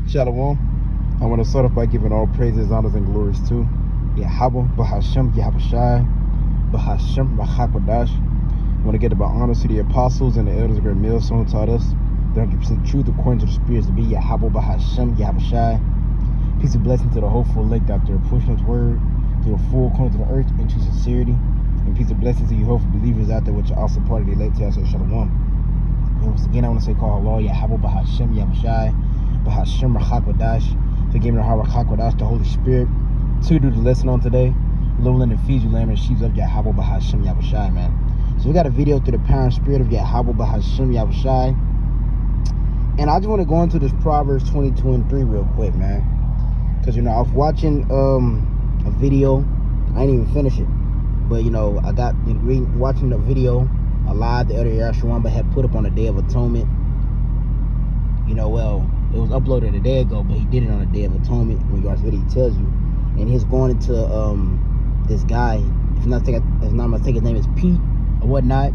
Shalom. I want to start off by giving all praises, honors, and glories to Yahweh, Bahashem, Yahushai, Bahashem, Rachakodash. I want to give about honors to the apostles and the elders of great millstone taught us the 100% truth according to the spirits to be Yahweh, Bahashem, Yahushai. Peace and blessing to the hopeful elect out there, pushing His word to the full corner to the earth into sincerity. And peace and blessings to you hopeful believers out there, which are also part of the elect. I say Shalom. And once again, I want to say call Allah, Yahweh, Bahashem, Yahushai, Bahashem, Rachakodash. To give me the heart of Hakodash, the Holy Spirit, to do the lesson on today. Little and feed you, lamb and sheep of Yahweh Bahashem Yahushai, man. So we got a video through the power and spirit of Yahweh Bahashem Yahushai. And I just want to go into this Proverbs 22 and 3 real quick, man. Because, you know, I was watching a video. I ain't even finish it. But, you know, I got watching the video, a live the Elder Yashua had put up on the Day of Atonement. You know, well, it was uploaded a day ago, but he did it on the Day of Atonement. When you watch the video, he tells you. And he's going into this guy, if I'm not mistaken, his name is Pete or whatnot,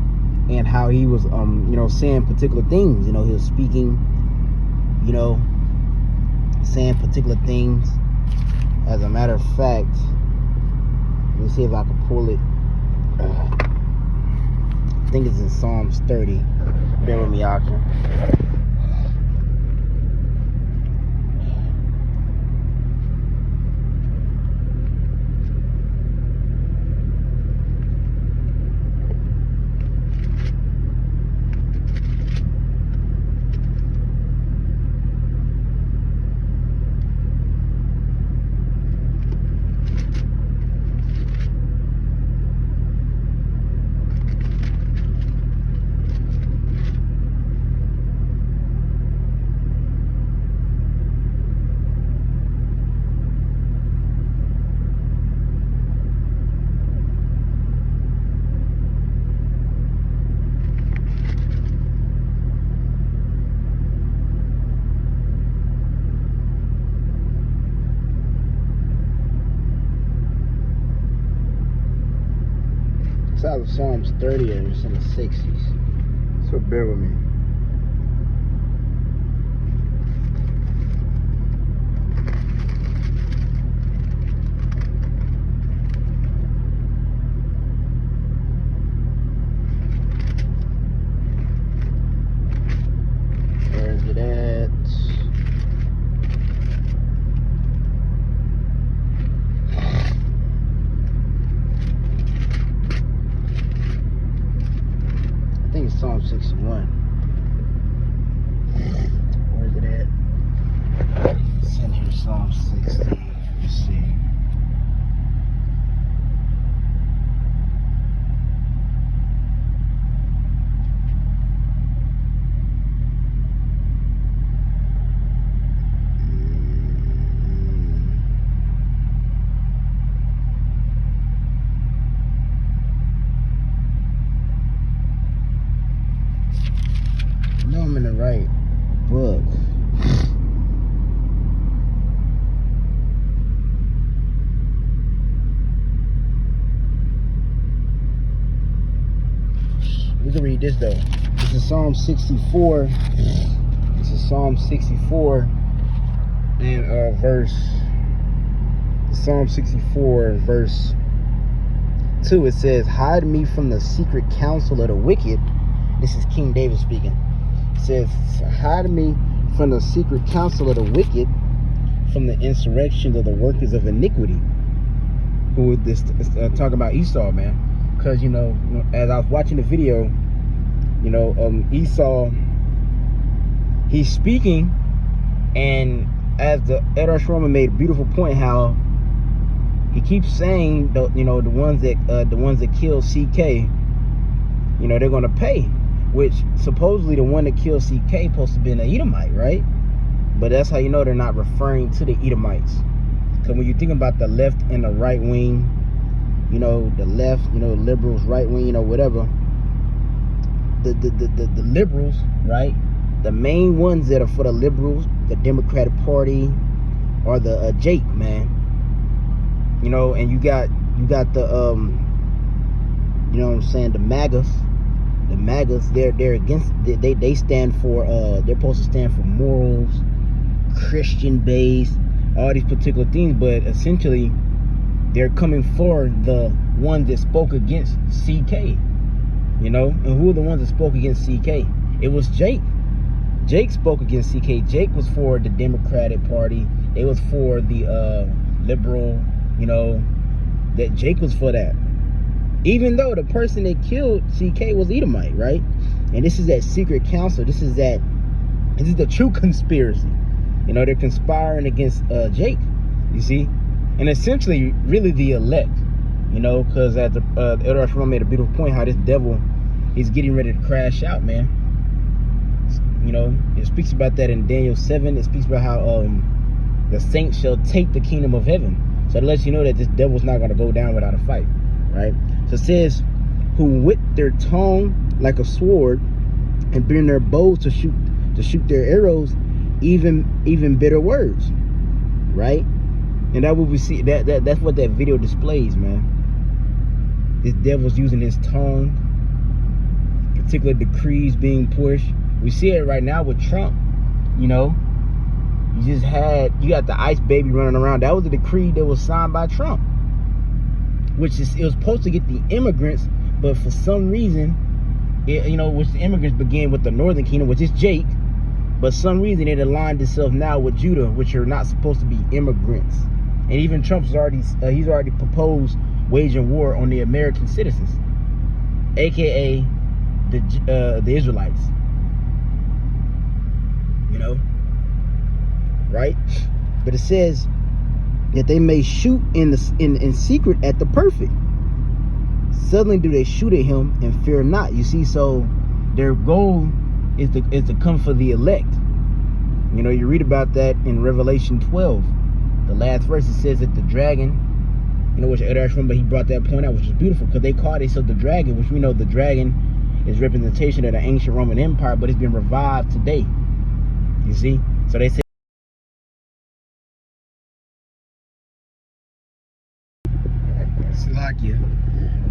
and how he was, you know, saying particular things. You know, he was speaking, you know, saying particular things. As a matter of fact, let me see if I can pull it. I think it's in Psalms 30. Bear with me, Action. It's out of Psalms 30 and it's in the 60s. So bear with me. Where is it at? I think it's Psalm 61. Where is it at? It's in here, Psalm 60. Let's see. I know I'm in the right book. We can read this though. This is Psalm 64. This is Psalm 64 and Psalm 64 verse 2. It says, "Hide me from the secret counsel of the wicked." This is King David speaking. It says, "Hide me from the secret counsel of the wicked, from the insurrection of the workers of iniquity." Who this talking about Esau, man? Because, you know, as I was watching the video, you know, Esau, he's speaking, and as the Elder Shroman made a beautiful point, how he keeps saying, you know, the ones that kill CK, you know, they're gonna pay. Which supposedly the one that killed CK supposed to be an Edomite, right? But that's how you know they're not referring to the Edomites. Because when you think about the left and the right wing, you know, the left, you know, liberals, right wing, you know, whatever. The liberals, right? The main ones that are for the liberals, the Democratic Party, are the Jake, man. You know, and you got the you know what I'm saying, the MAGAs. The MAGAs, they're against, they stand for, they're supposed to stand for morals, Christian based, all these particular things, but essentially they're coming for the one that spoke against CK, you know. And who are the ones that spoke against CK? It was Jake. Jake spoke against CK. Jake was for the Democratic Party. It was for the liberal, you know, that Jake was for that. Even though the person that killed CK was Edomite, right? And this is that secret council. This is the true conspiracy. You know, they're conspiring against Jake, you see? And essentially, really the elect, you know, because as the Elder Ashram made a beautiful point, how this devil is getting ready to crash out, man. You know, it speaks about that in Daniel 7. It speaks about how the saints shall take the kingdom of heaven. So it lets you know that this devil's not going to go down without a fight, right? So it says, who with their tongue like a sword and bring their bows to shoot their arrows, even bitter words, right? And that what we see, that's what that video displays, man. This devil's using his tongue, particular decrees being pushed. We see it right now with Trump, you know. You got the ICE baby running around. That was a decree that was signed by Trump, it was supposed to get the immigrants, but for some reason, which the immigrants begin with the Northern Kingdom, which is Jake, but some reason it aligned itself now with Judah, which are not supposed to be immigrants. And even Trump's already proposed waging war on the American citizens, aka the Israelites. You know, right? But it says that they may shoot in secret at the perfect. Suddenly do they shoot at him and fear not. You see, so their goal is to come for the elect. You know, you read about that in Revelation 12. The last verse, it says that the dragon, you know, which Elder Ashram, but he brought that point out, which is beautiful, because they called it the dragon, which we know the dragon is representation of the ancient Roman Empire, but it's been revived today. You see? So they say Slovakia.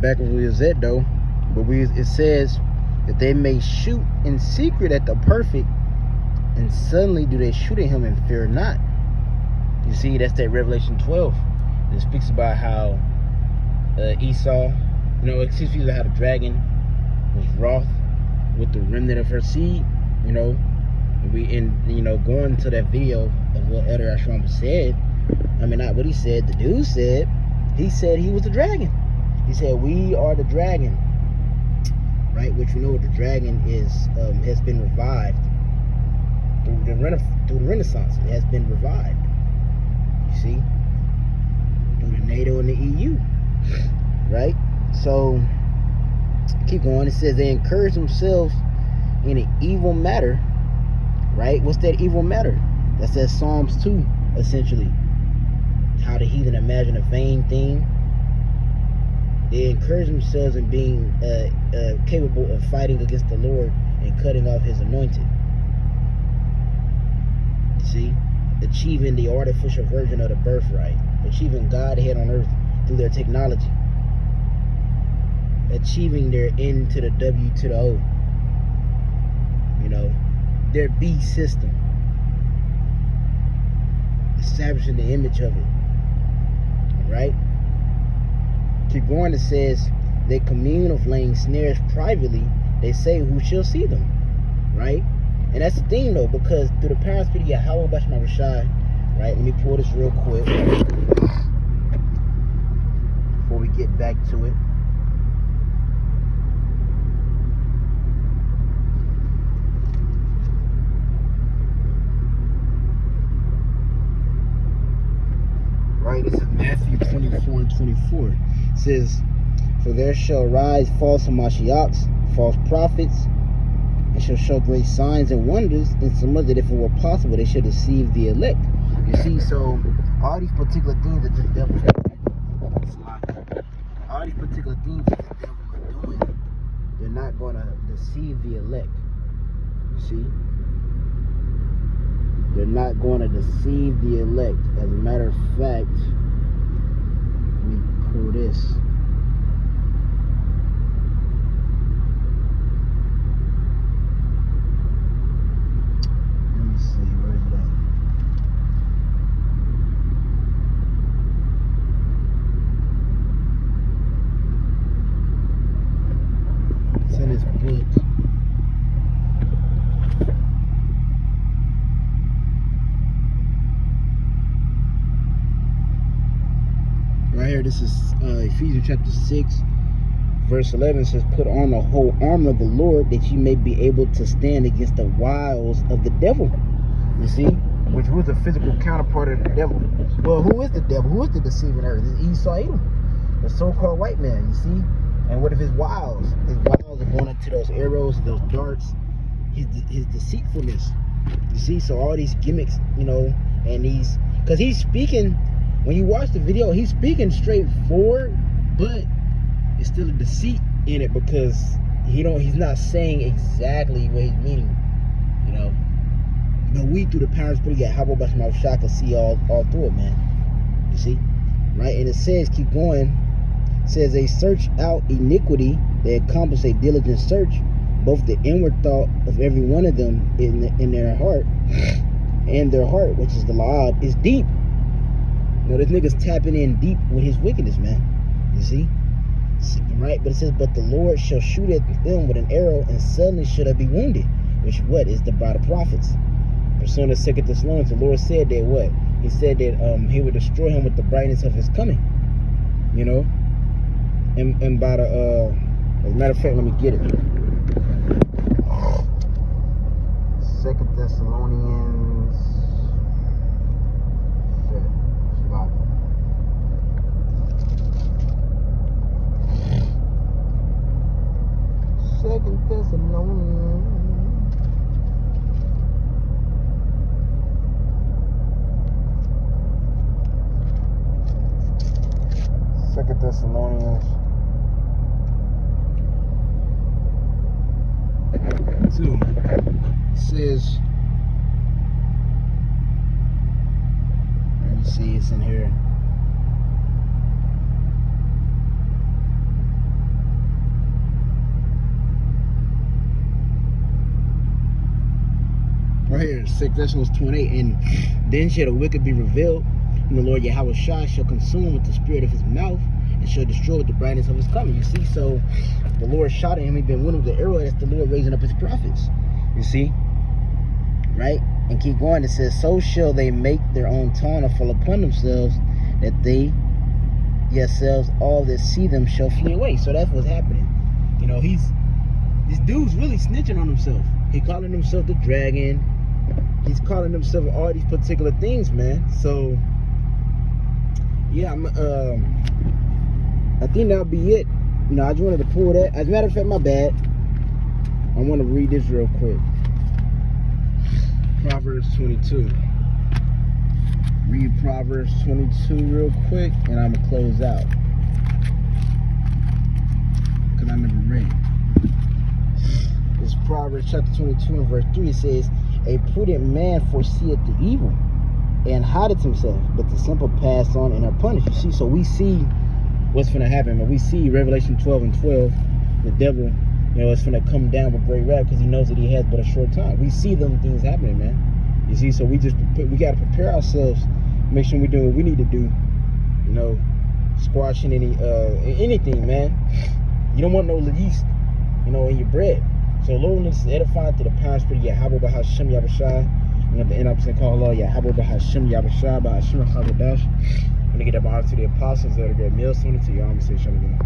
Back where we was at though, but it says that they may shoot in secret at the perfect, and suddenly do they shoot at him and fear not. You see, that's that Revelation 12. It speaks about how Esau, you know, it speaks about how the dragon was wroth with the remnant of her seed. You know, going to that video of what Elder Ashram said. I mean, not what he said. The dude said. He said he was the dragon. He said we are the dragon, right? Which we know the dragon has been revived through the Renaissance. It has been revived. You see, through the NATO and the EU, right? So keep going. It says they encourage themselves in an evil matter, right? What's that evil matter? That's that Psalms 2, essentially. How the heathen imagine a vain thing. They encourage themselves in being capable of fighting against the Lord and cutting off his anointed. See? Achieving the artificial version of the birthright. Achieving Godhead on earth through their technology. Achieving their N to the W to the O. You know, their B system. Establishing the image of it. Right? Keep going. It says they commune of laying snares privately. They say, who shall see them? Right? And that's the thing though, because through the power and spirit of Yahweh Bashma Rashai, right? Let me pull this real quick before we get back to it. Right, this is Matthew 24 and 24. It says, for there shall rise false Hamashiachs, false prophets, and shall show great signs and wonders, and some that if it were possible, they should deceive the elect. You see, so all these particular things that the devil is doing, they're not going to deceive the elect. You see? They're not going to deceive the elect. As a matter of fact, let me pull this. Let me see, where is it at? here, this is Ephesians chapter 6, verse 11 says, put on the whole armor of the Lord that you may be able to stand against the wiles of the devil. You see? Which was the physical counterpart of the devil. Well, who is the devil? Who is the deceiving earth? It's Esau, Edom, the so-called white man, you see? And what of his wiles? His wiles are going into those arrows, those darts, his deceitfulness. You see? So all these gimmicks, you know, and these, because he's speaking, when you watch the video, he's speaking straightforward, but it's still a deceit in it because he's not saying exactly what he's meaning, you know. But we, through the power of the Spirit, get how about my shot, can see all through it, man. You see? Right? And it says, keep going, it says, they search out iniquity, they accomplish a diligent search, both the inward thought of every one of them in their heart, and their heart, which is the La'ab, is deep. You know, this nigga's tapping in deep with his wickedness, man. You see? Right? But it says, but the Lord shall shoot at them with an arrow, and suddenly shall they be wounded, which what is the by the prophets. Pursuing the 2 Thessalonians, the Lord said that what? He said that he would destroy him with the brightness of his coming. You know? And by the as a matter of fact, let me get it. 2 Thessalonians. Second Thessalonians. Second Thessalonians 2 says, let me see, it's in here. Right here, 6 Thessalonians 28, and then shall the wicked be revealed, and the Lord Yahweh Shai shall consume with the spirit of his mouth, and shall destroy with the brightness of his coming. You see, so the Lord shot at him, he'd been winning with the arrow, that's the Lord raising up his prophets. You see? Right? And keep going, it says, so shall they make their own tongue to fall upon themselves, that they yourselves, all that see them shall flee away. So that's what's happening. You know, this dude's really snitching on himself. He calling himself the dragon. He's calling himself all these particular things, man. So yeah, I think that'll be it. You know, I just wanted to pull that. As a matter of fact, my bad. I want to read this real quick. Proverbs 22. Read Proverbs 22 real quick, and I'm gonna close out because I never read it. It's Proverbs chapter 22 and verse 3. It says, a prudent man foreseeth the evil and hideth himself, but the simple pass on and are punished. You see, so we see what's going to happen. But we see Revelation 12 and 12, the devil, you know, is going to come down with great wrath because he knows that he has but a short time. We see them things happening, man. You see, so we got to prepare ourselves, make sure we're doing what we need to do. You know, squashing anything, man. You don't want no yeast, you know, in your bread. So Lord, this is edifying to the power of Spirit, Yahweh Bahashem Yahushua. I'm going to end up saying, call Allah, Yahweh Bahashem Yahushua, Bahashem Chavodash. I'm going to get up honor to the apostles that are great meals, to y'all. I'm going to say shalom.